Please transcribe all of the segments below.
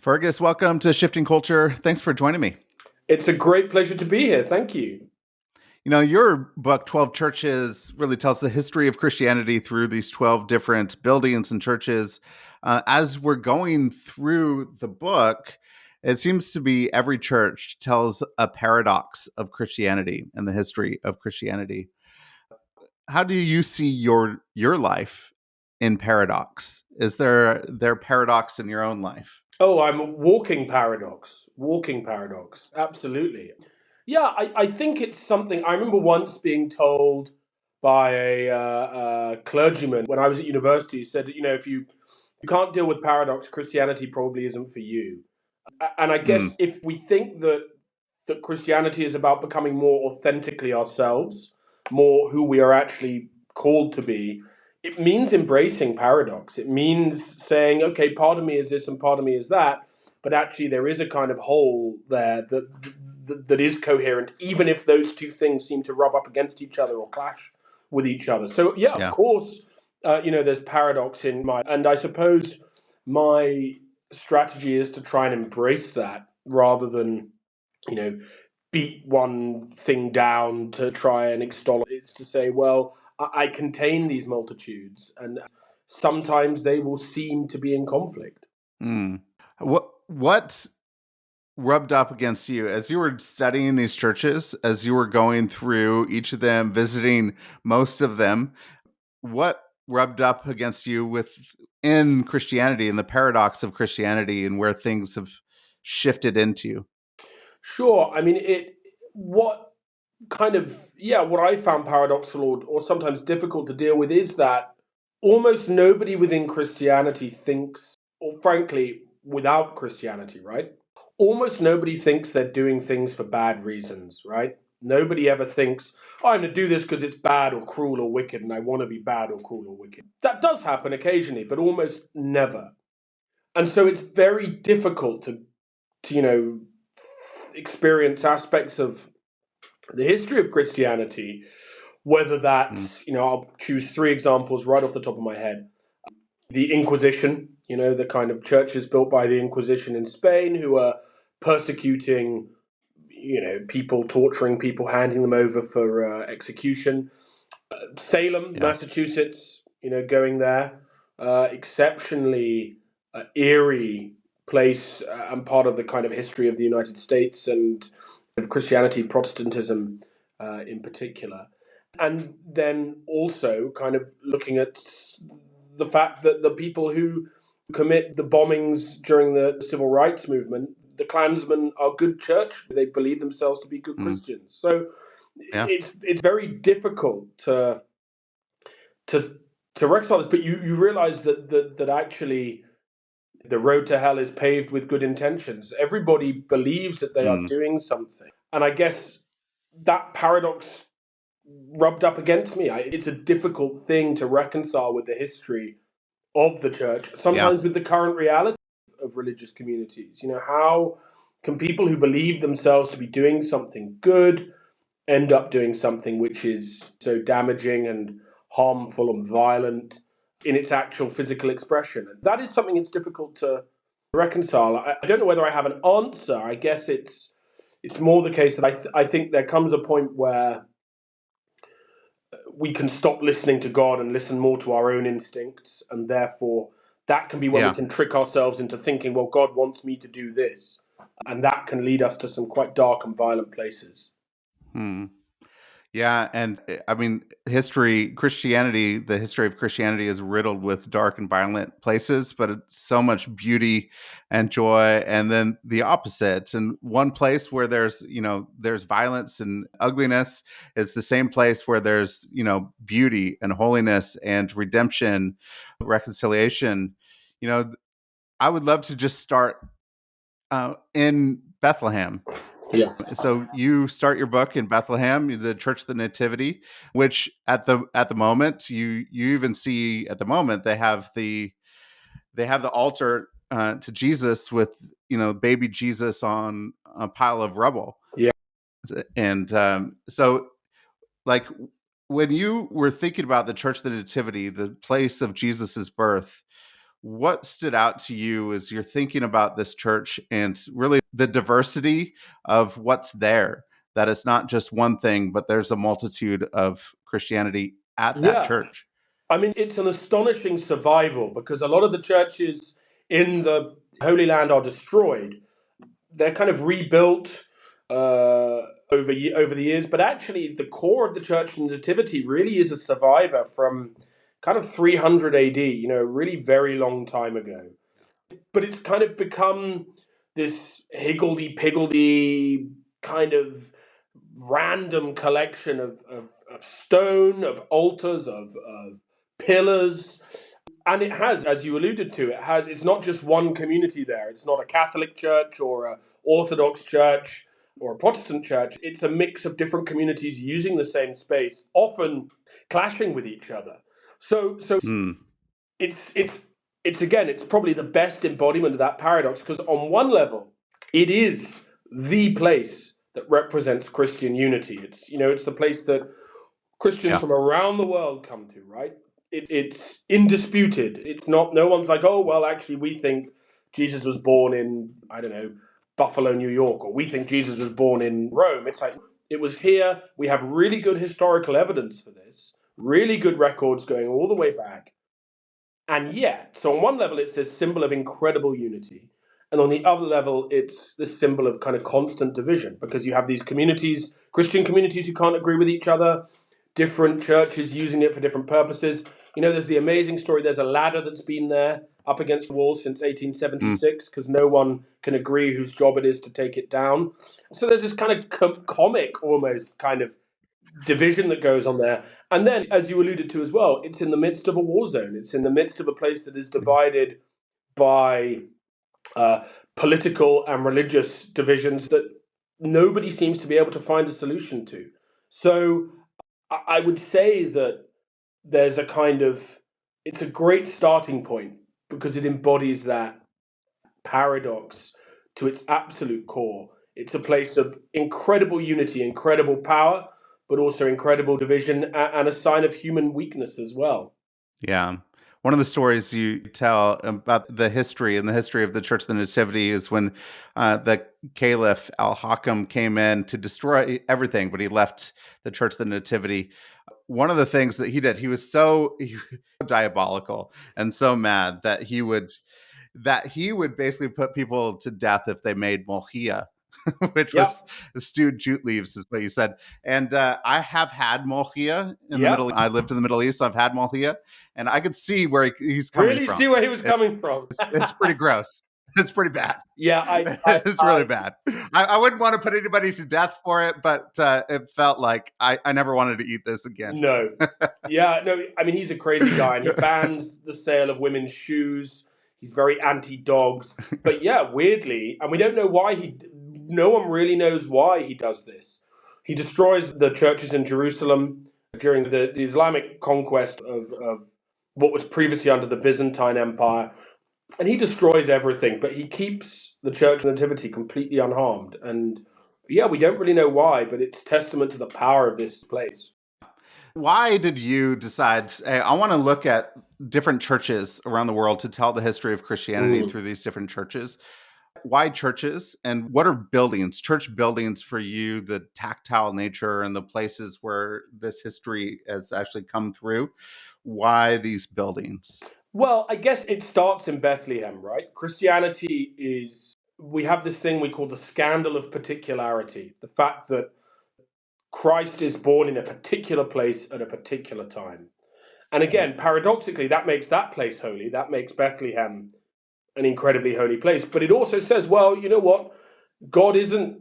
Fergus, welcome to Shifting Culture. Thanks for joining me. It's a great pleasure to be here. Thank you. Your book, 12 Churches, really tells the history of Christianity through these 12 different buildings and churches. As we're going through the book, it seems to be every church tells a paradox of Christianity and the history of Christianity. How do you see your life in paradox? Is there paradox in your own life? Oh, I'm a walking paradox. Walking paradox. Absolutely. Yeah, I think it's something. I remember once being told by a clergyman when I was at university. He said, if you can't deal with paradox, Christianity probably isn't for you. And I guess if we think that Christianity is about becoming more authentically ourselves, more who we are actually called to be, it means embracing paradox. It means saying, okay, part of me is this and part of me is that, but actually there is a kind of whole there that is coherent, even if those two things seem to rub up against each other or clash with each other. So yeah, of course, there's paradox in and I suppose my strategy is to try and embrace that rather than beat one thing down to try and extol it. It's to say, well, I contain these multitudes, and sometimes they will seem to be in conflict. What rubbed up against you as you were studying these churches, as you were going through each of them, visiting most of them? What rubbed up against you within Christianity and the paradox of Christianity and where things have shifted into? Sure. I mean, what I found paradoxical or sometimes difficult to deal with is that almost nobody within Christianity thinks, or frankly, without Christianity, right? Almost nobody thinks they're doing things for bad reasons, right? Nobody ever thinks, oh, I'm going to do this because it's bad or cruel or wicked and I want to be bad or cruel or wicked. That does happen occasionally, but almost never. And so it's very difficult to experience aspects of the history of Christianity, whether that's, I'll choose three examples right off the top of my head. The Inquisition, the kind of churches built by the Inquisition in Spain who are persecuting, people, torturing people, handing them over for execution. Salem, Massachusetts, going there, exceptionally eerie place and part of the kind of history of the United States and of Christianity, Protestantism in particular. And then also kind of looking at the fact that the people who commit the bombings during the civil rights movement, the Klansmen are good church. They believe themselves to be good Christians. So it's very difficult to reconcile this, but you realize that actually the road to hell is paved with good intentions. Everybody believes that they are doing something, and I guess that paradox rubbed up against me. It's a difficult thing to reconcile with the history of the church, sometimes with the current reality of religious communities. How can people who believe themselves to be doing something good end up doing something which is so damaging and harmful and violent in its actual physical expression? That is something it's difficult to reconcile. I don't know whether I have an answer. I guess it's more the case that I think there comes a point where we can stop listening to God and listen more to our own instincts, and therefore that can be when we can trick ourselves into thinking, well, God wants me to do this, and that can lead us to some quite dark and violent places. Yeah, and I mean, the history of Christianity is riddled with dark and violent places, but it's so much beauty and joy. And then the opposite. And one place where there's violence and ugliness is the same place where there's, beauty and holiness and redemption, reconciliation. I would love to just start in Bethlehem. Yeah. So you start your book in Bethlehem, the Church of the Nativity, which at the moment you even see at the moment they have the altar to Jesus with baby Jesus on a pile of rubble. Yeah. And so like when you were thinking about the Church of the Nativity, the place of Jesus's birth, what stood out to you as you're thinking about this church and really the diversity of what's there? That it's not just one thing, but there's a multitude of Christianity at that Yeah. church. I mean, it's an astonishing survival because a lot of the churches in the Holy Land are destroyed. They're kind of rebuilt over the years, but actually, the core of the Church of the Nativity really is a survivor from kind of 300 AD. You know, a really very long time ago. But it's kind of become this higgledy-piggledy kind of random collection of stone, of altars, of pillars. And it has, as you alluded to, it's not just one community there. It's not a Catholic church or a Orthodox church or a Protestant church. It's a mix of different communities using the same space, often clashing with each other. So Hmm. it's again, it's probably the best embodiment of that paradox, because on one level, it is the place that represents Christian unity. It's the place that Christians Yeah. from around the world come to, right? It's indisputed. It's not, no one's like, oh, well, actually, we think Jesus was born in, I don't know, Buffalo, New York, or we think Jesus was born in Rome. It's like, it was here. We have really good historical evidence for this, really good records going all the way back. And yet, so on one level, it's this symbol of incredible unity. And on the other level, it's this symbol of kind of constant division, because you have these communities, Christian communities, who can't agree with each other, different churches using it for different purposes. You know, there's the amazing story. There's a ladder that's been there up against the wall since Hmm. 1876 because no one can agree whose job it is to take it down. So there's this kind of comic almost kind of division that goes on there. And then, as you alluded to as well, it's in the midst of a war zone. It's in the midst of a place that is divided by uh, political and religious divisions that nobody seems to be able to find a solution to. So I would say that there's a kind of, it's a great starting point because it embodies that paradox to its absolute core. It's a place of incredible unity, incredible power, but also incredible division and a sign of human weakness as well. Yeah. One of the stories you tell about the history and the history of the Church of the Nativity is when the Caliph Al-Hakam came in to destroy everything, but he left the Church of the Nativity. One of the things that he did, he was so diabolical and so mad that he would basically put people to death if they made molhia, which was Yep, stewed jute leaves, is what you said. And I have had molhia in the Middle. yep. I lived in the Middle East, so I've had molhia, and I could see where he's coming Really see from. where he was It's coming from. it's pretty gross. It's pretty bad. Yeah, It's really bad. I wouldn't want to put anybody to death for it, but it felt like I never wanted to eat this again. no. Yeah, no, I mean, he's a crazy guy and he bans the sale of women's shoes. He's very anti dogs. But yeah, weirdly, and we don't know why no one really knows why he does this. He destroys the churches in Jerusalem during the Islamic conquest of what was previously under the Byzantine Empire. And he destroys everything, but he keeps the Church of Nativity completely unharmed. And yeah, we don't really know why, but it's testament to the power of this place. Why did you decide, hey, I want to look at different churches around the world to tell the history of Christianity Mm. through these different churches? Why churches, and what are buildings, church buildings for you, the tactile nature and the places where this history has actually come through? Why these buildings? Well, I guess it starts in Bethlehem, right? Christianity is, we have this thing we call the scandal of particularity, the fact that Christ is born in a particular place at a particular time. And again, paradoxically, that makes that place holy. That makes Bethlehem an incredibly holy place. But it also says, well, you know what? God isn't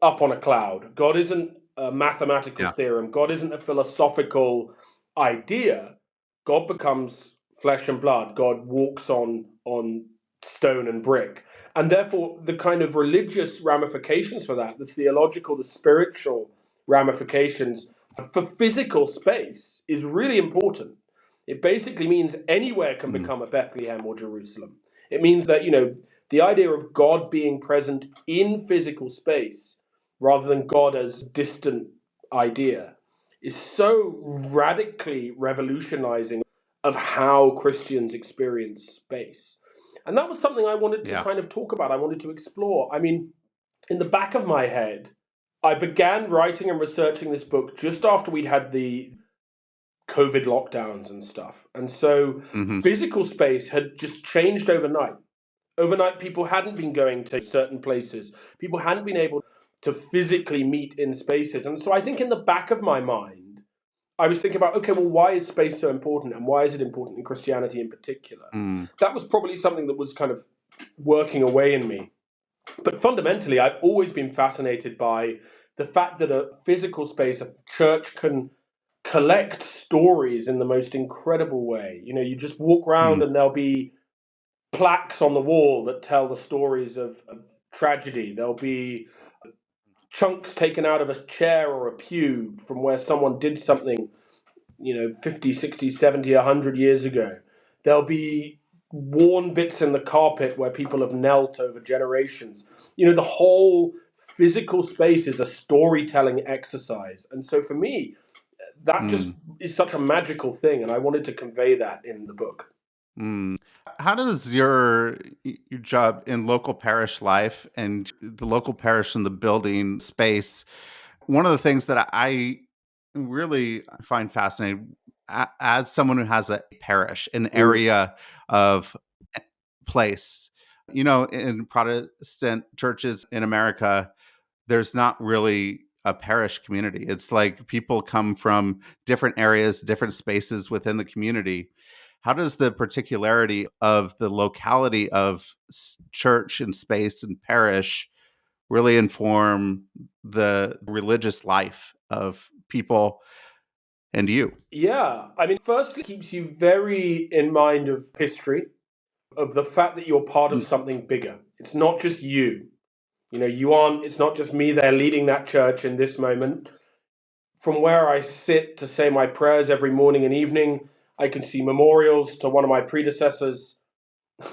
up on a cloud. God isn't a mathematical Yeah. theorem. God isn't a philosophical idea. God becomes flesh and blood. God walks on stone and brick. And therefore, the kind of religious ramifications for that, the theological, the spiritual ramifications for physical space is really important. It basically means anywhere can Mm. become a Bethlehem or Jerusalem. It means that, the idea of God being present in physical space rather than God as distant idea is so radically revolutionizing of how Christians experience space. And that was something I wanted to Yeah. kind of talk about. I wanted to explore. I mean, in the back of my head, I began writing and researching this book just after we'd had the COVID lockdowns and stuff. And so Hmm. physical space had just changed overnight. Overnight, people hadn't been going to certain places. People hadn't been able to physically meet in spaces. And so I think in the back of my mind, I was thinking about, okay, well, why is space so important? And why is it important in Christianity in particular? Mm. That was probably something that was kind of working away in me. But fundamentally, I've always been fascinated by the fact that a physical space, a church, can collect stories in the most incredible way. You know, you just walk around Mm. and there'll be plaques on the wall that tell the stories of tragedy. There'll be chunks taken out of a chair or a pew from where someone did something, 50, 60, 70, 100 years ago. There'll be worn bits in the carpet where people have knelt over generations. The whole physical space is a storytelling exercise. And so for me, that just Mm. is such a magical thing. And I wanted to convey that in the book. Mm. How does your job in local parish life and the local parish and the building space? One of the things that I really find fascinating, as someone who has a parish, an Mm. area of place, in Protestant churches in America, there's not really a parish community. It's like people come from different areas, different spaces within the community. How does the particularity of the locality of church and space and parish really inform the religious life of people and you? Yeah, I mean, firstly, it keeps you very in mind of history, of the fact that you're part of Mm. something bigger. It's not just you. It's not just me there leading that church in this moment. From where I sit to say my prayers every morning and evening, I can see memorials to one of my predecessors.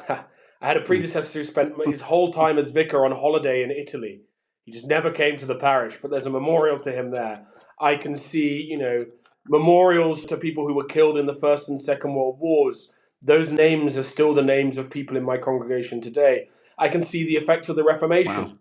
I had a Mm. predecessor who spent his whole time as vicar on holiday in Italy. He just never came to the parish, but there's a memorial to him there. I can see, memorials to people who were killed in the First and Second World Wars. Those names are still the names of people in my congregation today. I can see the effects of the Wow. Reformation,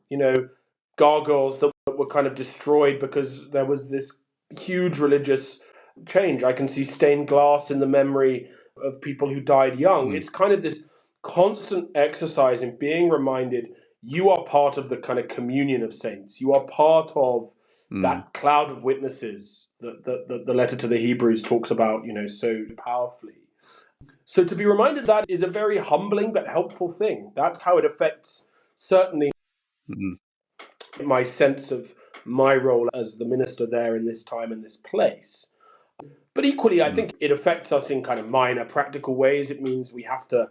gargoyles that were kind of destroyed because there was this huge religious change. I can see stained glass in the memory of people who died young. Mm. It's kind of this constant exercise in being reminded you are part of the kind of communion of saints. You are part of Mm. that cloud of witnesses that the letter to the Hebrews talks about, so powerfully. So to be reminded of that is a very humbling but helpful thing. That's how it affects certainly Mm. my sense of my role as the minister there in this time and this place. But equally, I Mm. think it affects us in kind of minor practical ways. It means we have to,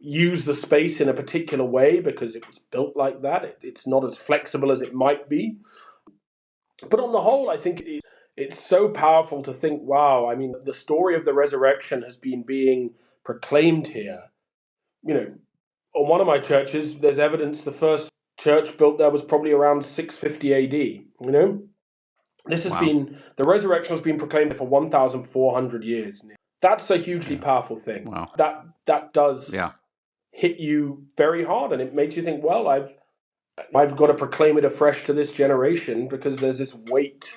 use the space in a particular way because it was built like that. It's not as flexible as it might be. But on the whole, I think it's so powerful to think, wow, I mean, the story of the resurrection has been being proclaimed here. You know, on one of my churches, there's evidence the first church built there was probably around 650 AD. Wow. The resurrection has been proclaimed for 1,400 years. That's a hugely Yeah. powerful thing. Wow. That does Yeah. hit you very hard, and it makes you think, well, I've got to proclaim it afresh to this generation because there's this weight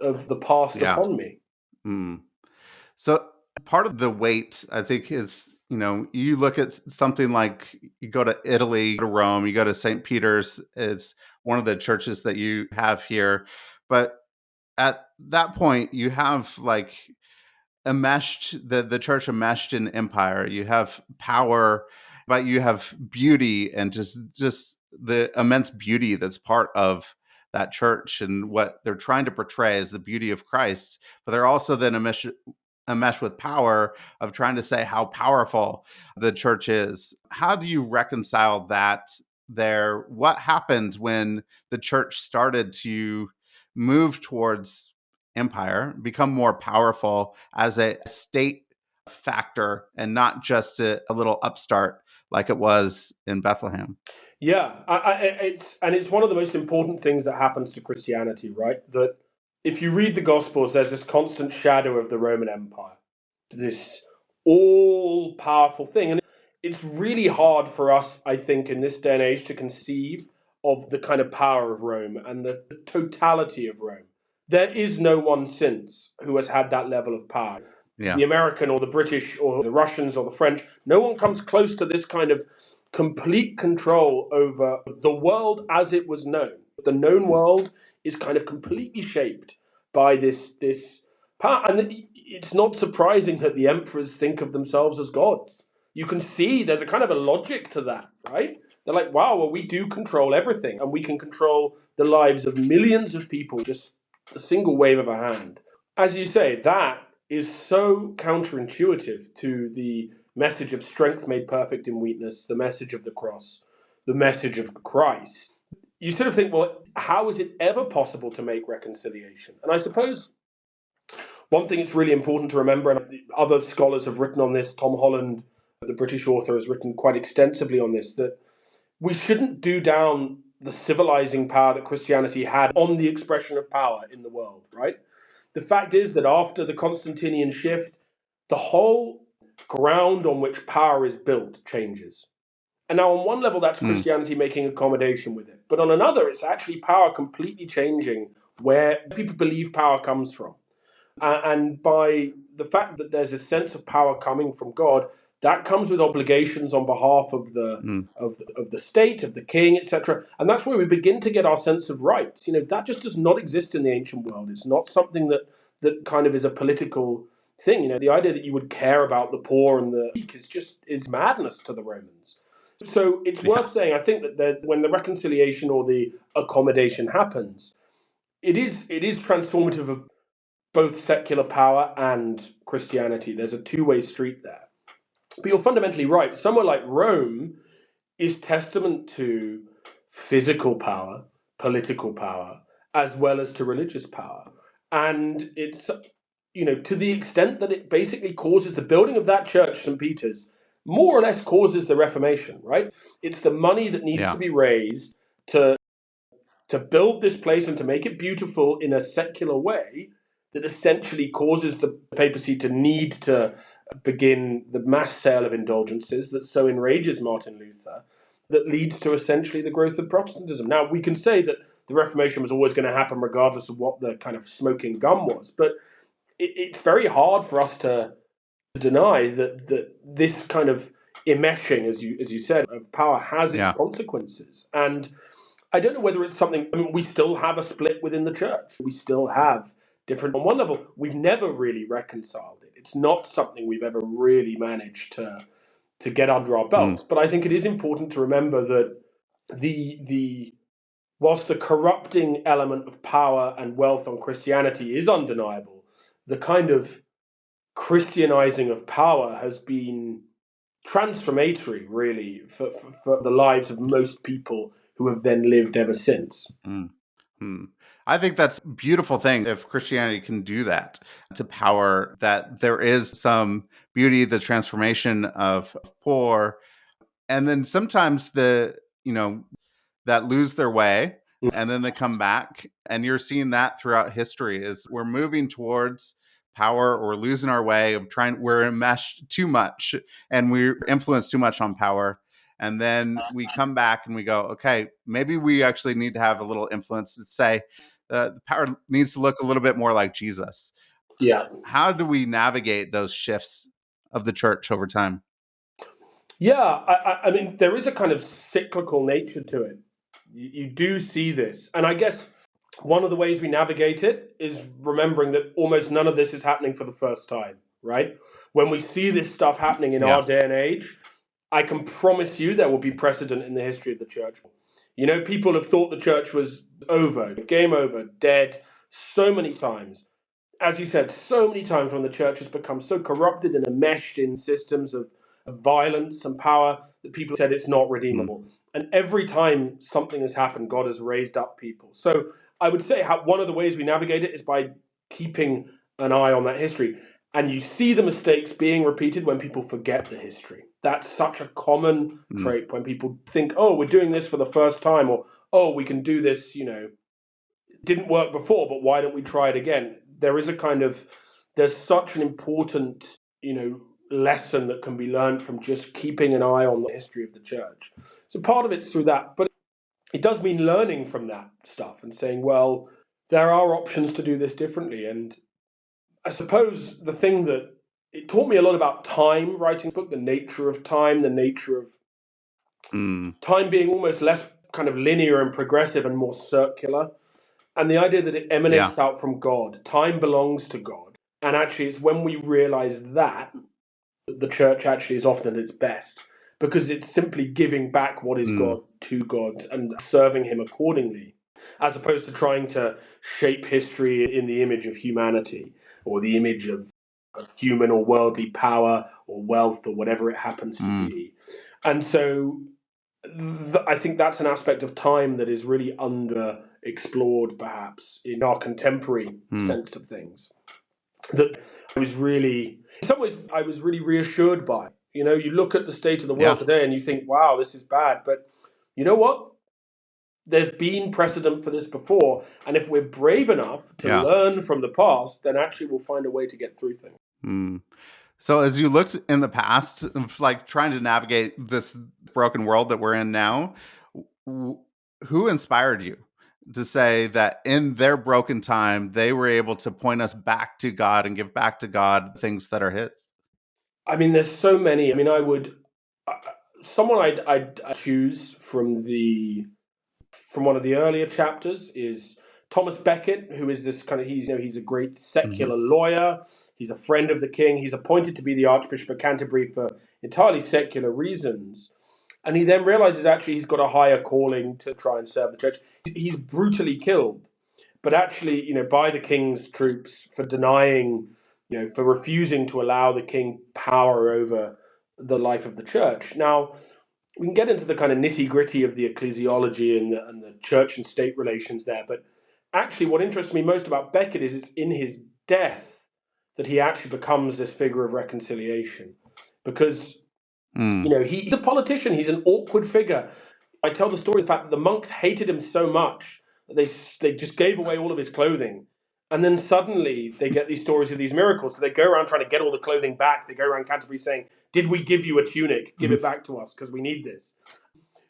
of the past Yeah. upon me. Mm. So part of the weight, I think, is, you look at something like you go to Italy, go to Rome, you go to St. Peter's, it's one of the churches that you have here. But at that point, you have like the church enmeshed in empire. You have power, but you have beauty and just the immense beauty that's part of that church, and what they're trying to portray is the beauty of Christ. But they're also then enmeshed with power of trying to say how powerful the church is. How do you reconcile that there? What happened when the church started to move towards empire, become more powerful as a state factor and not just a little upstart like it was in Bethlehem? Yeah, it's one of the most important things that happens to Christianity, right? That if you read the Gospels, there's this constant shadow of the Roman Empire. this all-powerful thing. And it's really hard for us, I think, in this day and age to conceive of the kind of power of Rome and the totality of Rome. There is no one since who has had that level of power. Yeah. The American or the British or the Russians or the French, no one comes close to this kind of complete control over the world as it was known. The known world is kind of completely shaped by this power. And it's not surprising that the emperors think of themselves as gods. You can see there's a kind of a logic to that, right? They're like, wow, well, we do control everything, and we can control the lives of millions of people just a single wave of a hand. As you say, that is so counterintuitive to the message of strength made perfect in weakness, the message of the cross, the message of Christ. You sort of think, well, how is it ever possible to make reconciliation? And I suppose one thing it's really important to remember, and other scholars have written on this, Tom Holland, the British author, has written quite extensively on this, that we shouldn't do down the civilizing power that Christianity had on the expression of power in the world, right? The fact is that after the Constantinian shift, the whole ground on which power is built changes. And now, on one level, that's Christianity making accommodation with it. But on another, it's actually power completely changing where people believe power comes from. And by the fact that there's a sense of power coming from God, that comes with obligations on behalf of the state, of the king, etc. And that's where we begin to get our sense of rights. That just does not exist in the ancient world. It's not something that kind of is a political thing. The idea that you would care about the poor and the weak is madness to the Romans. So it's worth saying, I think, that when the reconciliation or the accommodation happens, it is transformative of both secular power and Christianity. There's a two-way street there. But you're fundamentally right. Somewhere like Rome is testament to physical power, political power, as well as to religious power. And it's, to the extent that it basically causes the building of that church, St. Peter's, more or less causes the Reformation, right? It's the money that needs to be raised to build this place and to make it beautiful in a secular way that essentially causes the papacy to need to begin the mass sale of indulgences that so enrages Martin Luther, that leads to essentially the growth of Protestantism. Now, we can say that the Reformation was always going to happen regardless of what the kind of smoking gun was, but it's very hard for us to deny that this kind of enmeshing, as you said, of power has its consequences. And I don't know whether it's something, we still have a split within the church. We still have different, on one level, we've never really reconciled it. It's not something we've ever really managed to get under our belts. But I think it is important to remember that whilst the corrupting element of power and wealth on Christianity is undeniable, the kind of Christianizing of power has been transformatory, really, for the lives of most people who have then lived ever since. I think that's a beautiful thing if Christianity can do that to power, that there is some beauty, the transformation of poor. And then sometimes that lose their way and then they come back. And you're seeing that throughout history is we're moving towards power or losing our way of we're enmeshed too much and we're influenced too much on power. And then we come back and we go, okay, maybe we actually need to have a little influence to say the power needs to look a little bit more like Jesus. Yeah. How do we navigate those shifts of the church over time? Yeah, I mean, there is a kind of cyclical nature to it. You do see this. And I guess one of the ways we navigate it is remembering that almost none of this is happening for the first time, right? When we see this stuff happening in our day and age, I can promise you there will be precedent in the history of the church. People have thought the church was over, game over, dead, so many times. As you said, so many times when the church has become so corrupted and enmeshed in systems of violence and power that people said it's not redeemable. And every time something has happened, God has raised up people. So I would say one of the ways we navigate it is by keeping an eye on that history. And you see the mistakes being repeated when people forget the history. That's such a common trait when people think, oh, we're doing this for the first time, or, oh, we can do this, it didn't work before, but why don't we try it again? There's such an important lesson that can be learned from just keeping an eye on the history of the church. So part of it's through that, but it does mean learning from that stuff and saying, well, there are options to do this differently. And I suppose the thing that it taught me a lot about time, writing this book, the nature of time, the nature of time being almost less kind of linear and progressive and more circular. And the idea that it emanates out from God. Time belongs to God. And actually, it's when we realize that the church actually is often at its best, because it's simply giving back what is God to God and serving him accordingly, as opposed to trying to shape history in the image of humanity or the image of human or worldly power or wealth or whatever it happens to be. And so I think that's an aspect of time that is really underexplored, perhaps, in our contemporary sense of things. That I was really, in some ways, I was really reassured by. You look at the state of the world today and you think, wow, this is bad. But you know what? There's been precedent for this before. And if we're brave enough to learn from the past, then actually we'll find a way to get through things. So as you looked in the past, like trying to navigate this broken world that we're in now, who inspired you to say that in their broken time, they were able to point us back to God and give back to God things that are his? I mean, there's so many. I mean, someone I'd choose from one of the earlier chapters is Thomas Becket, who is this kind of, he's a great secular lawyer. He's a friend of the king. He's appointed to be the Archbishop of Canterbury for entirely secular reasons. And he then realizes actually he's got a higher calling to try and serve the church. He's brutally killed, but actually, by the king's troops for denying, for refusing to allow the king power over the life of the church. Now, we can get into the kind of nitty gritty of the ecclesiology and the church and state relations there. But actually, what interests me most about Becket is it's in his death that he actually becomes this figure of reconciliation, because he's a politician. He's an awkward figure. I tell the story of the fact that the monks hated him so much that they just gave away all of his clothing. And then suddenly they get these stories of these miracles. So they go around trying to get all the clothing back. They go around Canterbury saying, did we give you a tunic? Give it back to us because we need this.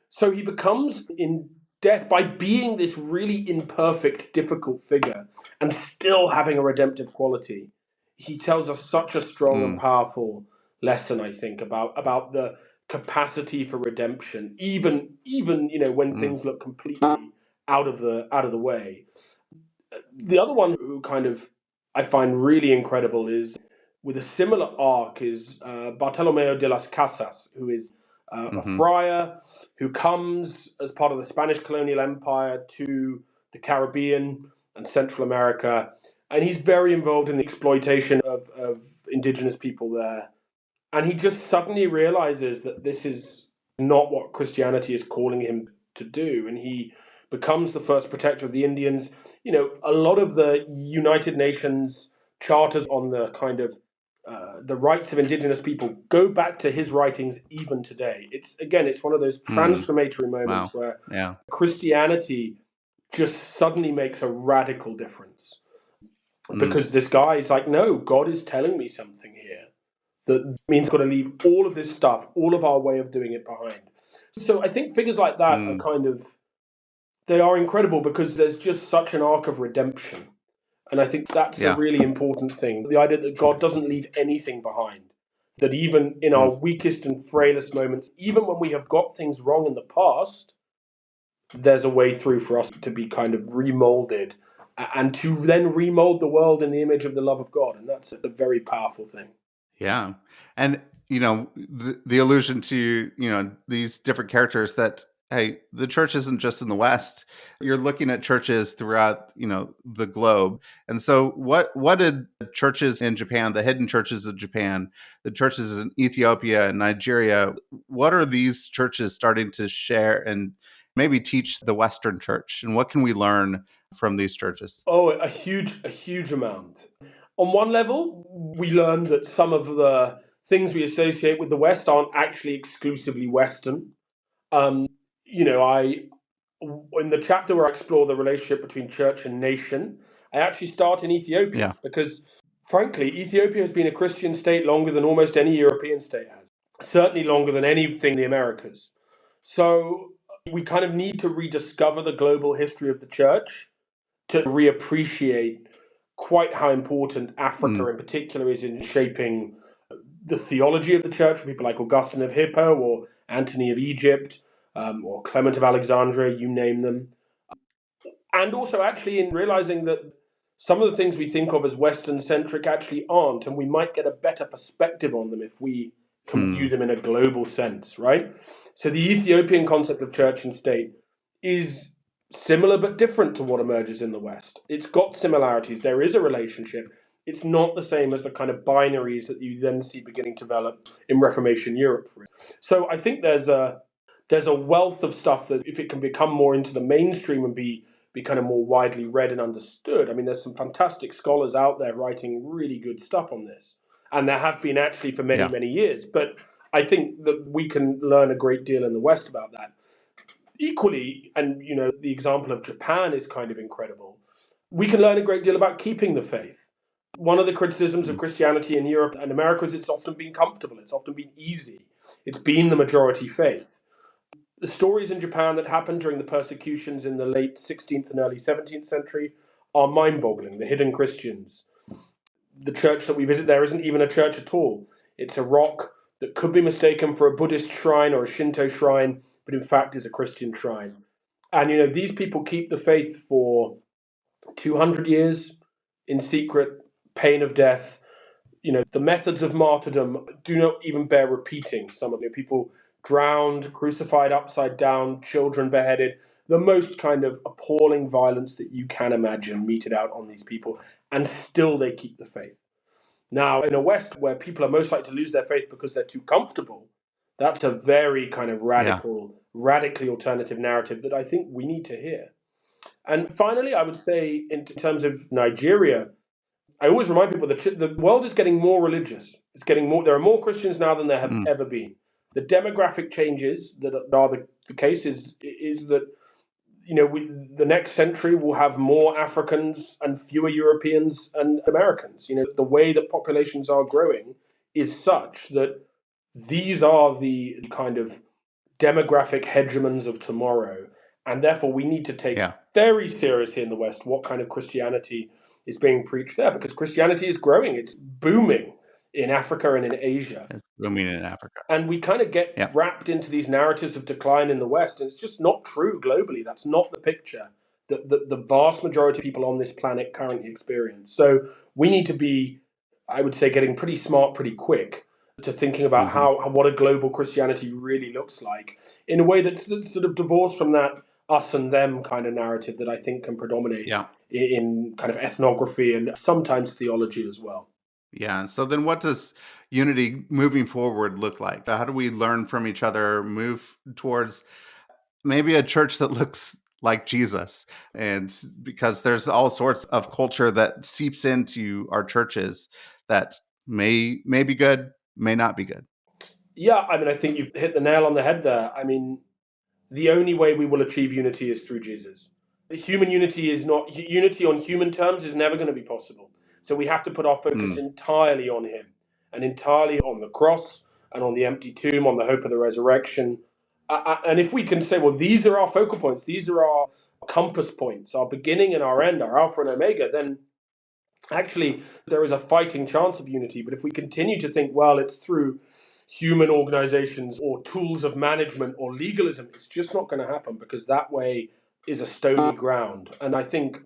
So he becomes in death, by being this really imperfect, difficult figure and still having a redemptive quality. He tells us such a strong and powerful lesson, I think, about the capacity for redemption, even when things look completely out of the way. The other one who kind of I find really incredible is, with a similar arc, is Bartolomeo de las Casas, who is a friar who comes as part of the Spanish colonial empire to the Caribbean and Central America, and he's very involved in the exploitation of indigenous people there. And he just suddenly realizes that this is not what Christianity is calling him to do, and he becomes the first protector of the Indians. A lot of the United Nations charters on the kind of the rights of indigenous people go back to his writings even today. It's one of those transformatory moments where Christianity just suddenly makes a radical difference, because this guy is like, no, God is telling me something here that means I've got to leave all of this stuff, all of our way of doing it behind. So I think figures like that are they are incredible, because there's just such an arc of redemption. And I think that's a really important thing. The idea that God doesn't leave anything behind. That even in our weakest and frailest moments, even when we have got things wrong in the past, there's a way through for us to be kind of remolded and to then remold the world in the image of the love of God. And that's a very powerful thing. Yeah. And, the allusion to, these different characters that, hey, the church isn't just in the West. You're looking at churches throughout, the globe. And so what did churches in Japan, the hidden churches of Japan, the churches in Ethiopia and Nigeria, what are these churches starting to share and maybe teach the Western church? And what can we learn from these churches? Oh, a huge amount. On one level, we learn that some of the things we associate with the West aren't actually exclusively Western. I in the chapter where I explore the relationship between church and nation, I actually start in Ethiopia, because Frankly, Ethiopia has been a Christian state longer than almost any European state has, certainly longer than anything in the Americas. So we kind of need to rediscover the global history of the church to reappreciate quite how important Africa Mm, in particular is in shaping the theology of the church. People like Augustine of Hippo or Antony of Egypt, or Clement of Alexandria, you name them. And also actually in realizing that some of the things we think of as Western centric actually aren't, and we might get a better perspective on them if we can view mm, them in a global sense, right? So the Ethiopian concept of church and state is similar but different to what emerges in the West. It's got similarities. There is a relationship. It's not the same as the kind of binaries that you then see beginning to develop in Reformation Europe. So I think there's a wealth of stuff that if it can become more into the mainstream and be kind of more widely read and understood. I mean, there's some fantastic scholars out there writing really good stuff on this, and there have been actually for many, yeah. many years. But I think that we can learn a great deal in the West about that. Equally, and the example of Japan is kind of incredible. We can learn a great deal about keeping the faith. One of the criticisms of Mm, Christianity in Europe and America is it's often been comfortable, it's often been easy, it's been the majority faith. The stories in Japan that happened during the persecutions in the late 16th and early 17th century are mind boggling. The hidden Christians. The church that we visit there isn't even a church at all. It's a rock that could be mistaken for a Buddhist shrine or a Shinto shrine, but in fact is a Christian shrine. And these people keep the faith for 200 years in secret, pain of death. The methods of martyrdom do not even bear repeating. Some of the people drowned, crucified upside down, children beheaded, the most kind of appalling violence that you can imagine meted out on these people, and still they keep the faith. Now, in a West where people are most likely to lose their faith because they're too comfortable, that's a very kind of yeah. radically alternative narrative that I think we need to hear. And finally, I would say, in terms of Nigeria, I always remind people that the world is getting more religious. It's getting more. There are more Christians now than there have Mm, ever been. The demographic changes that are the case is that the next century will have more Africans and fewer Europeans and Americans. The way that populations are growing is such that these are the kind of demographic hegemons of tomorrow, and therefore we need to take yeah. very seriously in the West what kind of Christianity is being preached there, because Christianity is growing, it's booming in Africa and in Asia. It's booming in Africa. And we kind of get Yeah. wrapped into these narratives of decline in the West, and it's just not true globally. That's not the picture that the vast majority of people on this planet currently experience. So we need to be, I would say, getting pretty smart pretty quick to thinking about Hmm. how what a global Christianity really looks like in a way that's sort of divorced from that us and them kind of narrative that I think can predominate Yeah. in kind of ethnography and sometimes theology as well. Yeah. So then what does unity moving forward look like? How do we learn from each other, move towards maybe a church that looks like Jesus? And because there's all sorts of culture that seeps into our churches that may be good, may not be good. Yeah, I mean, I think you've hit the nail on the head there. I mean, the only way we will achieve unity is through Jesus. The human unity is not unity on human terms is never going to be possible. So we have to put our focus Mm, entirely on him and entirely on the cross and on the empty tomb, on the hope of the resurrection. And if we can say, well, these are our focal points, these are our compass points, our beginning and our end, our alpha and omega, then actually there is a fighting chance of unity. But if we continue to think, well, it's through human organizations or tools of management or legalism, it's just not going to happen, because that way is a stony ground. And I think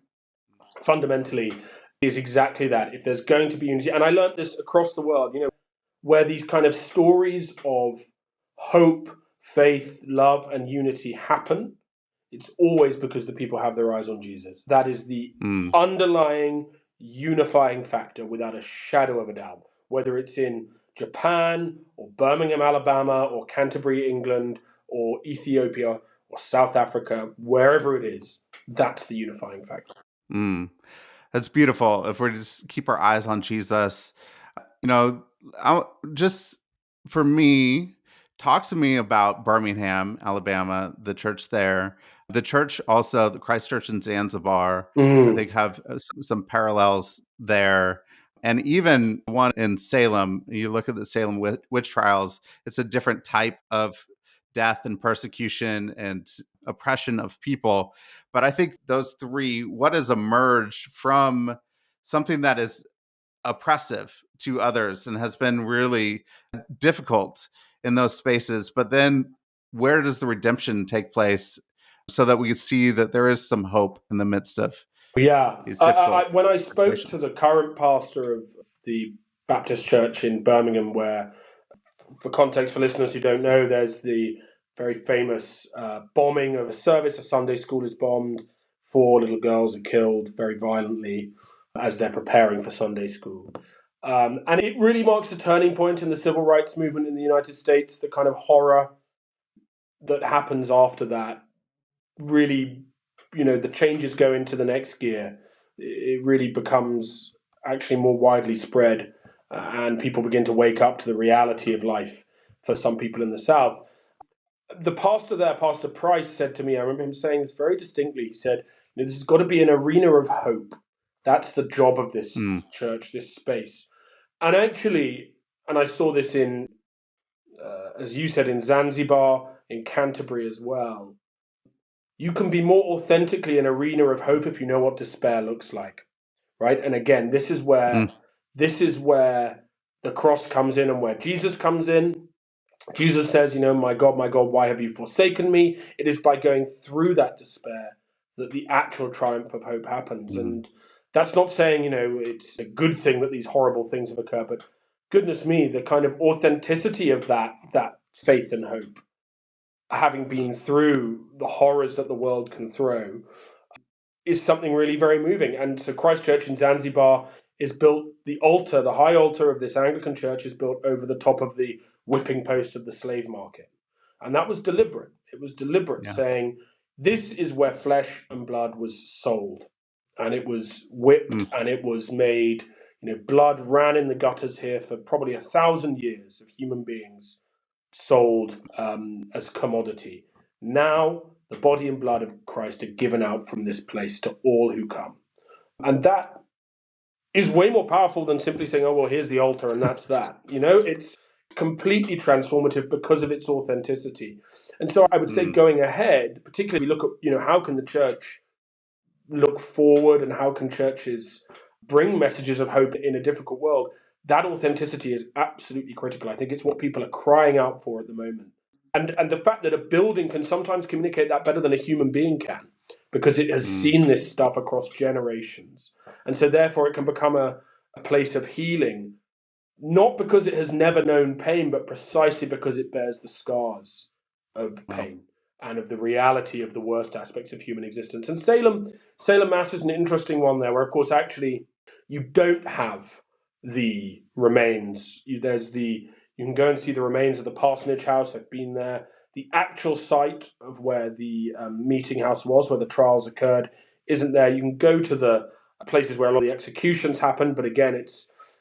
fundamentally is exactly that. If there's going to be unity, and I learned this across the world, where these kind of stories of hope, faith, love, and unity happen, it's always because the people have their eyes on Jesus. That is the mm. underlying unifying factor without a shadow of a doubt. Whether it's in Japan or Birmingham, Alabama, or Canterbury, England, or Ethiopia or South Africa, wherever it is, that's the unifying factor. Mm. That's beautiful. If we just keep our eyes on Jesus, you know, I, just for me, talk to me about Birmingham, Alabama, the church there. The church also, the Christ Church in Zanzibar, I Mm. think have some parallels there. And even one in Salem, you look at the Salem witch trials, it's a different type of death and persecution and oppression of people. But I think those three, what has emerged from something that is oppressive to others and has been really difficult in those spaces, but then where does the redemption take place so that we see that there is some hope in the midst of Yeah, these difficult when I spoke to situations? the current pastor of the Baptist church in Birmingham, where, for context for listeners who don't know, there's the very famous bombing of a service. A Sunday school is bombed. 4 little girls are killed very violently as they're preparing for Sunday school. And it really marks a turning point in the civil rights movement in the United States. The kind of horror that happens after that really, the changes go into the next gear. It really becomes actually more widely spread, and people begin to wake up to the reality of life for some people in the South. The pastor there, Pastor Price, said to me, I remember him saying this very distinctly. He said, this has got to be an arena of hope. That's the job of this Mm, church, this space. And actually, and I saw this in, as you said, in Zanzibar, in Canterbury as well. You can be more authentically an arena of hope if you know what despair looks like, right? And again, mm, this is where the cross comes in and where Jesus comes in. Jesus says, my God, why have you forsaken me? It is by going through that despair that the actual triumph of hope happens. mm. And that's not saying, it's a good thing that these horrible things have occurred, but goodness me, the kind of authenticity of that faith and hope, having been through the horrors that the world can throw, is something really very moving. And so Christchurch in Zanzibar is built, the altar, the high altar of this Anglican church is built over the top of the whipping post of the slave market. And that was deliberate. It was deliberate, Yeah. saying, this is where flesh and blood was sold. And it was whipped Mm. and it was made, blood ran in the gutters here for probably 1,000 years of human beings sold as commodity. Now, the body and blood of Christ are given out from this place to all who come. And that is way more powerful than simply saying, oh, well, here's the altar and that's that. It's completely transformative because of its authenticity. And so I would say Mm. going ahead, particularly if we look at, how can the church look forward and how can churches bring messages of hope in a difficult world? That authenticity is absolutely critical. I think it's what people are crying out for at the moment. And the fact that a building can sometimes communicate that better than a human being can, because it has Mm. seen this stuff across generations. And so therefore it can become a place of healing, not because it has never known pain, but precisely because it bears the scars of Wow. pain and of the reality of the worst aspects of human existence. And Salem Mass is an interesting one there, where of course actually you don't have the remains. You can go and see the remains of the parsonage house. I've been there. The actual site of where the meeting house was, where the trials occurred, isn't there. You can go to the places where a lot of the executions happened, but again,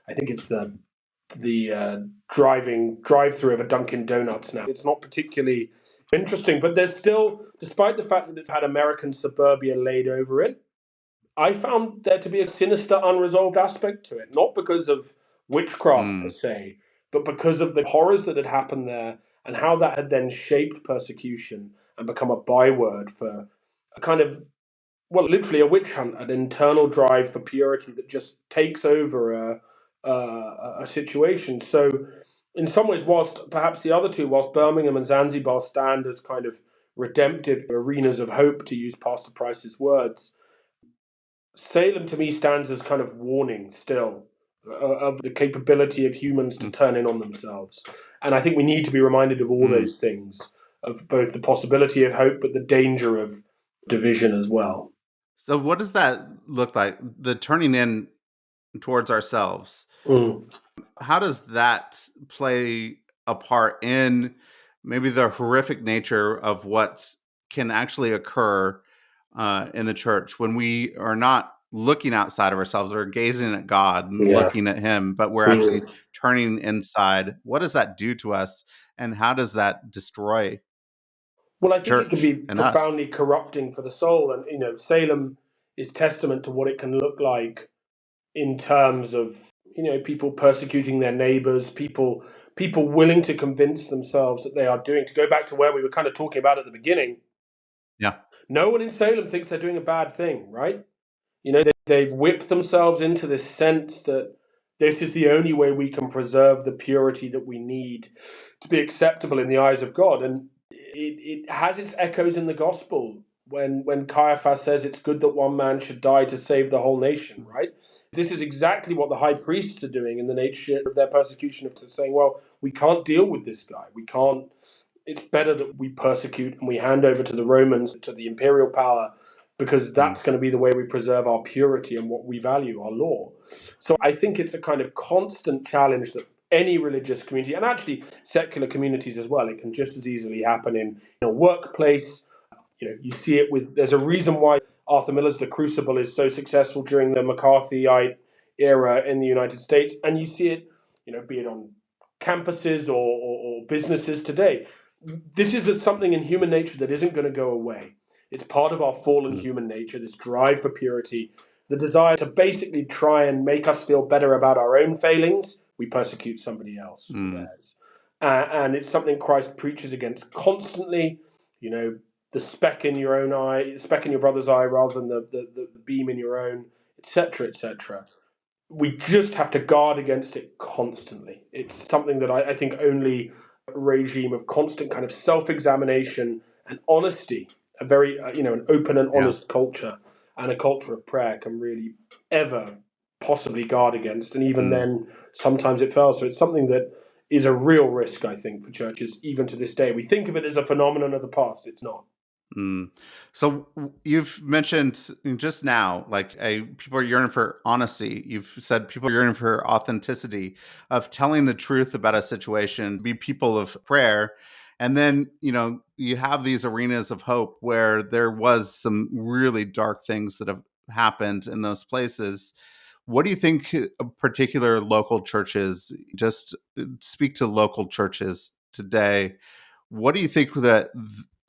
I think it's the drive-through of a Dunkin' Donuts now. It's not particularly interesting, but there's still, despite the fact that it's had American suburbia laid over it, I found there to be a sinister, unresolved aspect to it. Not because of witchcraft per Mm. se, but because of the horrors that had happened there and how that had then shaped persecution and become a byword for a kind of, well, literally a witch hunt, an internal drive for purity that just takes over a situation. So, in some ways, whilst perhaps the other two, whilst Birmingham and Zanzibar stand as kind of redemptive arenas of hope, to use Pastor Price's words, Salem to me stands as kind of warning still of the capability of humans to Mm. turn in on themselves. And I think we need to be reminded of all Mm. those things, of both the possibility of hope, but the danger of division as well. So what does that look like? The turning in towards ourselves. Mm. How does that play a part in maybe the horrific nature of what can actually occur in the church when we are not looking outside of ourselves or gazing at God and Yeah. looking at Him, but we're actually Mm. turning inside? What does that do to us, and how does that destroy Well, I think it can church be and us? profoundly corrupting for the soul. And, Salem is testament to what it can look like in terms of, people persecuting their neighbors, people willing to convince themselves that they are doing, to go back to where we were kind of talking about at the beginning, Yeah. no one in Salem thinks they're doing a bad thing, right? They've whipped themselves into this sense that this is the only way we can preserve the purity that we need to be acceptable in the eyes of God. And it has its echoes in the gospel when Caiaphas says it's good that one man should die to save the whole nation, right? This is exactly what the high priests are doing in the nature of their persecution, of saying, well, we can't deal with this guy. We can't. It's better that we persecute and we hand over to the Romans, to the imperial power, because that's going to be the way we preserve our purity and what we value, our law. So I think it's a kind of constant challenge that any religious community, and actually secular communities as well, it can just as easily happen in a workplace. You see it with, there's a reason why Arthur Miller's The Crucible is so successful during the McCarthyite era in the United States, and you see it, be it on campuses or businesses today. This is something in human nature that isn't going to go away. It's part of our fallen human nature, this drive for purity, the desire to basically try and make us feel better about our own failings. We persecute somebody else for theirs. And it's something Christ preaches against constantly, the speck in your own eye, speck in your brother's eye rather than the beam in your own, etc., etc. We just have to guard against it constantly. It's something that I think only a regime of constant kind of self-examination and honesty, a very an open and honest culture and a culture of prayer can really ever possibly guard against. And even then, sometimes it fails. So it's something that is a real risk, I think, for churches, even to this day. We think of it as a phenomenon of the past. It's not. So you've mentioned just now, like people are yearning for honesty. You've said people are yearning for authenticity, of telling the truth about a situation, be people of prayer. And then, you have these arenas of hope where there was some really dark things that have happened in those places. What do you think particular local churches, just speak to local churches today, what do you think that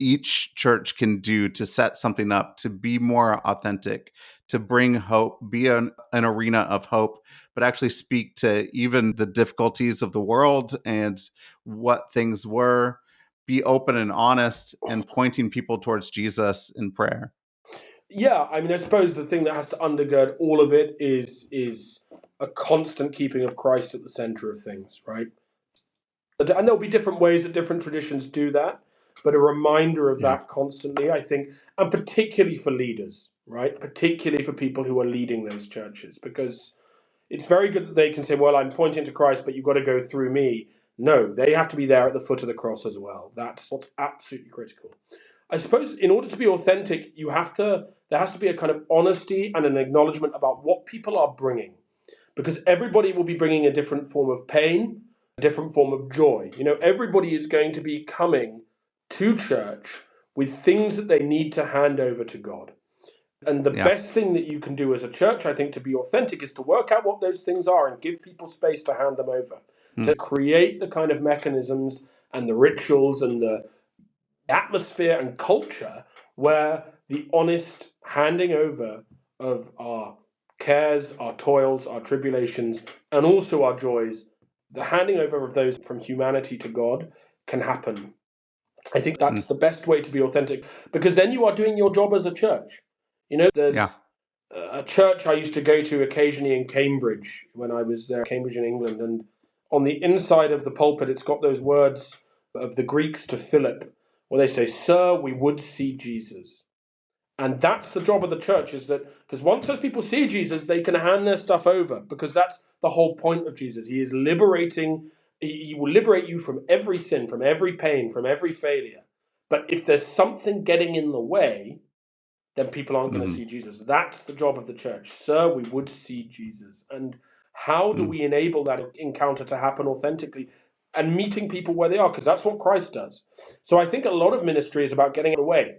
each church can do to set something up to be more authentic, to bring hope, be an arena of hope, but actually speak to even the difficulties of the world and what things were, be open and honest, and pointing people towards Jesus in prayer? Yeah, I mean, I suppose the thing that has to undergird all of it is a constant keeping of Christ at the center of things, right? And there'll be different ways that different traditions do that, but a reminder of Yeah. that constantly, I think, and particularly for leaders, right? Particularly for people who are leading those churches, because it's very good that they can say, well, I'm pointing to Christ, but you've got to go through me. No, they have to be there at the foot of the cross as well. That's what's absolutely critical. I suppose in order to be authentic, there has to be a kind of honesty and an acknowledgement about what people are bringing, because everybody will be bringing a different form of pain, a different form of joy. Everybody is going to be coming to church with things that they need to hand over to God. And the Yeah. best thing that you can do as a church, I think, to be authentic is to work out what those things are and give people space to hand them over, to create the kind of mechanisms and the rituals and the atmosphere and culture where the honest handing over of our cares, our toils, our tribulations, and also our joys, the handing over of those from humanity to God can happen. I think that's the best way to be authentic, because then you are doing your job as a church. Yeah. There's a church I used to go to occasionally in Cambridge when I was there, Cambridge in England, and on the inside of the pulpit, it's got those words of the Greeks to Philip, where they say, "Sir, we would see Jesus." And that's the job of the church, is that because once those people see Jesus, they can hand their stuff over, because that's the whole point of Jesus. He is liberating. He will liberate you from every sin, from every pain, from every failure. But if there's something getting in the way, then people aren't going to see Jesus. That's the job of the church. Sir, we would see Jesus. And how do we enable that encounter to happen authentically and meeting people where they are? Because that's what Christ does. So I think a lot of ministry is about getting away,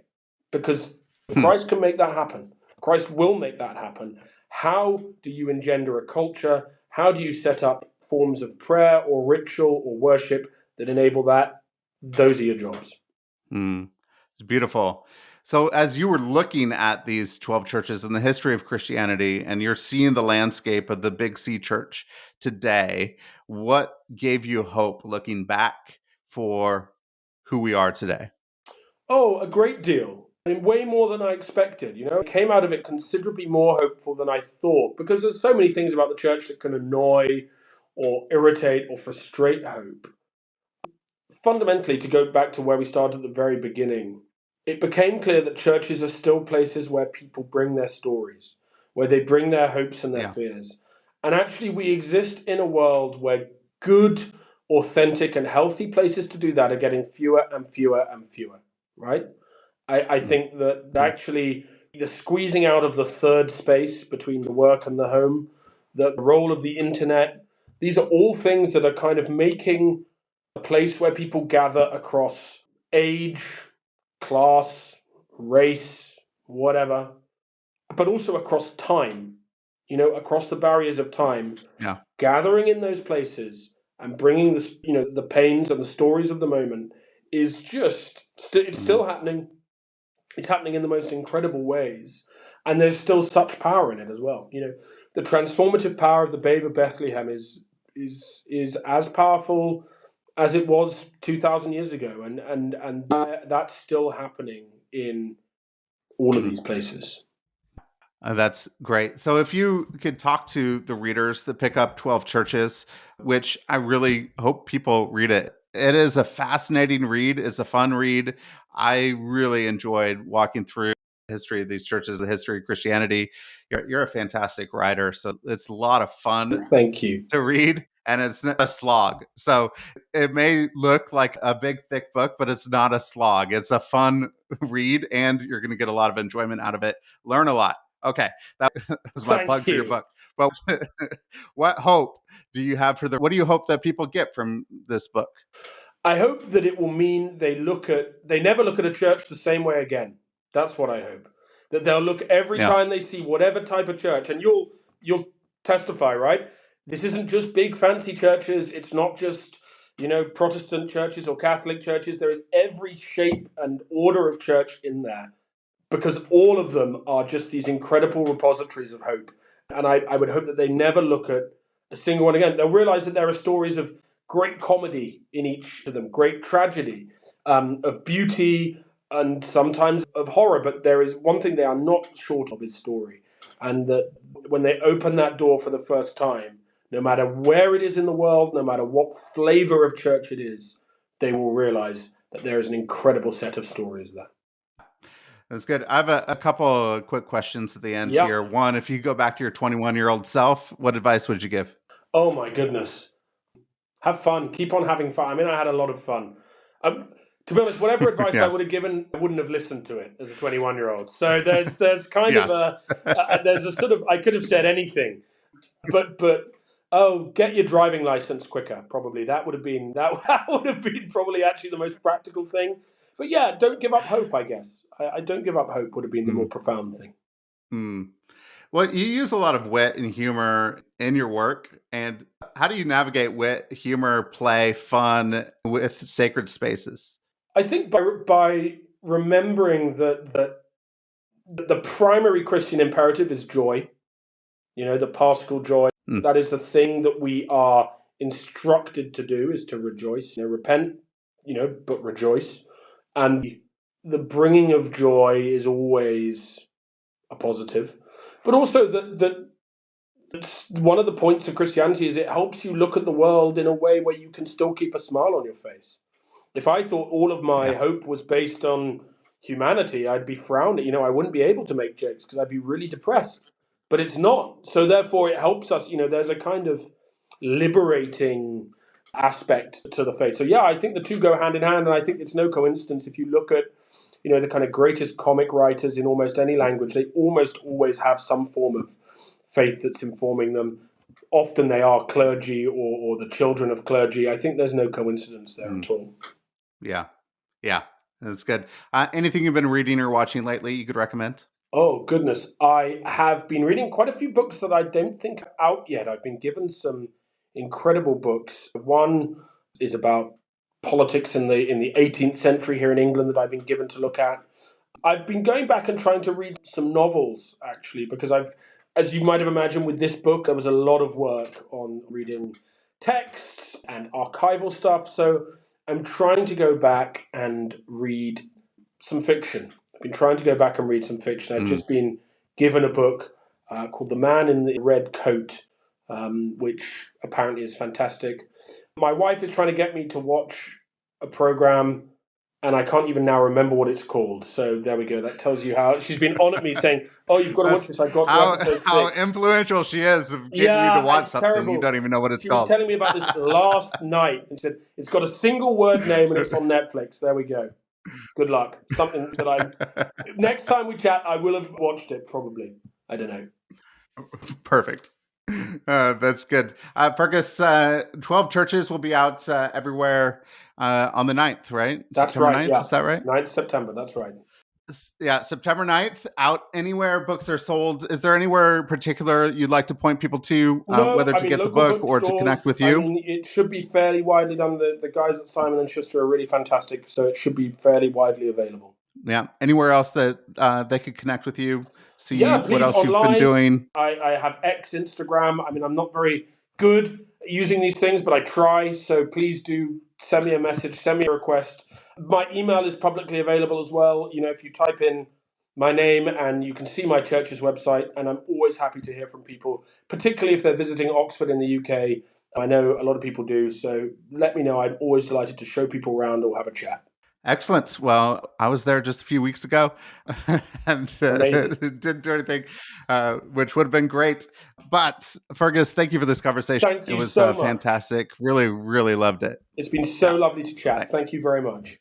because Christ can make that happen. Christ will make that happen. How do you engender a culture? How do you set up forms of prayer or ritual or worship that enable that? Those are your jobs. It's beautiful. So, as you were looking at these 12 churches in the history of Christianity, and you're seeing the landscape of the Big C church today, what gave you hope looking back for who we are today? Oh, a great deal. I mean, way more than I expected. I came out of it considerably more hopeful than I thought because there's so many things about the church that can annoy or irritate or frustrate hope. Fundamentally, to go back to where we started at the very beginning, it became clear that churches are still places where people bring their stories, where they bring their hopes and their Yeah. fears. And actually, we exist in a world where good, authentic, and healthy places to do that are getting fewer and fewer and fewer, right? I think that Mm-hmm. actually the squeezing out of the third space between the work and the home, the role of the internet, these are all things that are kind of making a place where people gather across age, class, race, whatever, but also across time, across the barriers of time, Yeah. gathering in those places and bringing the pains and the stories of the moment is just, it's Mhm. still happening. It's happening in the most incredible ways. And there's still such power in it as well. The transformative power of the Babe of Bethlehem is as powerful as it was 2,000 years ago, and that's still happening in all of Mhm. these places. That's great. So, if you could talk to the readers that pick up 12 churches, which I really hope people read it. It is a fascinating read. It's a fun read. I really enjoyed walking through the history of these churches, the history of Christianity. You're a fantastic writer. So, it's a lot of fun Thank you. to read, and it's not a slog. So, it may look like a big, thick book, but it's not a slog. It's a fun read, and you're going to get a lot of enjoyment out of it. Learn a lot. Okay, that was my Thank plug for your you. book. But what hope do you have for the? What do you hope that people get from this book? I hope that it will mean they never look at a church the same way again. That's what I hope. That they'll look every Yeah, time they see whatever type of church, and you'll testify, right? This isn't just big fancy churches. It's not just Protestant churches or Catholic churches. There is every shape and order of church in there because all of them are just these incredible repositories of hope. And I would hope that they never look at a single one again. They'll realize that there are stories of great comedy in each of them, great tragedy, of beauty, and sometimes of horror. But there is one thing they are not short of is story. And that when they open that door for the first time, no matter where it is in the world, no matter what flavor of church it is, they will realize that there is an incredible set of stories there. that's good. I have a couple of quick questions at the end Yep. here. One, if you go back to your 21-year-old self, what advice would you give? Oh my goodness. Have fun. Keep on having fun. I mean, I had a lot of fun. To be honest, whatever advice I Yeah. would have given, I wouldn't have listened to it as a 21-year-old. So there's kind of Yes. there's a sort of I could have said anything, but oh, get your driving license quicker. Probably that would have been that would have been probably actually the most practical thing. But yeah, don't give up hope. I guess I don't give up hope would have been the more Mm, profound thing. mm. Well, you use a lot of wit and humor in your work. And how do you navigate wit, humor, play, fun with sacred spaces? I think by remembering that the primary Christian imperative is joy. The paschal joy. Mm, That is the thing that we are instructed to do is to rejoice. Repent, but rejoice. And the bringing of joy is always a positive. But also that one of the points of Christianity is it helps you look at the world in a way where you can still keep a smile on your face. If I thought all of my yeah. hope was based on humanity, I'd be frowned at. I wouldn't be able to make jokes because I'd be really depressed. But it's not. So therefore, it helps us. There's a kind of liberating aspect to the faith. So yeah, I think the two go hand in hand, and I think it's no coincidence if you look at the kind of greatest comic writers in almost any language, they almost always have some form of faith that's informing them. Often they are clergy or the children of clergy. I think there's no coincidence there Mm, at all. yeah. Yeah. That's good. Anything you've been reading or watching lately you could recommend? Oh, goodness. I have been reading quite a few books that I don't think are out yet. I've been given some incredible books. One is about politics in the 18th century here in England that I've been given to look at. I've been going back and trying to read some novels, actually, because as you might have imagined with this book, there was a lot of work on reading texts and archival stuff. So I'm trying to go back and read some fiction. I've been trying to go back and read some fiction. I've Mm. just been given a book called The Man in the Red Coat, which apparently is fantastic. My wife is trying to get me to watch a program, and I can't even now remember what it's called. So there we go. That tells you how she's been on at me saying, "Oh, you've got to That's watch this. I got to episode how 6." influential she is of getting you to Yeah, watch it's something you terrible. don't even know what it's She was called. telling me about this last night, and she said it's got a single word name and it's on Netflix. There we go. Good luck. Something that I'm. Next time we chat, I will have watched it. Probably. I don't know. Perfect. That's good. Fergus, 12 churches will be out everywhere on the 9th, right? That's September right. 9th, Yeah, is that right? 9th September. That's right. Yeah, September 9th, out anywhere books are sold. Is there anywhere particular you'd like to point people to, No, whether I to mean get the local book or to connect bookstores. with I you? mean, it should be fairly widely done. The guys at Simon and Schuster are really fantastic, so it should be fairly widely available. Yeah. Anywhere else that they could connect with you, see Yeah, what please else you've been online. doing? I have X Instagram. I mean, I'm not very good at using these things, but I try. So please do send me a message, send me a request. My email is publicly available as well. You know, if you type in my name and you can see my church's website, and I'm always happy to hear from people, particularly if they're visiting Oxford in the UK. I know a lot of people do, so let me know. I'm always delighted to show people around or have a chat. Excellent. Well, I was there just a few weeks ago and Amazing. didn't do anything, which would have been great. But Fergus, thank you for this conversation. Thank It you was so much. fantastic. Really, really loved it. It's been so Yeah. lovely to chat. Thanks. Thank you very much.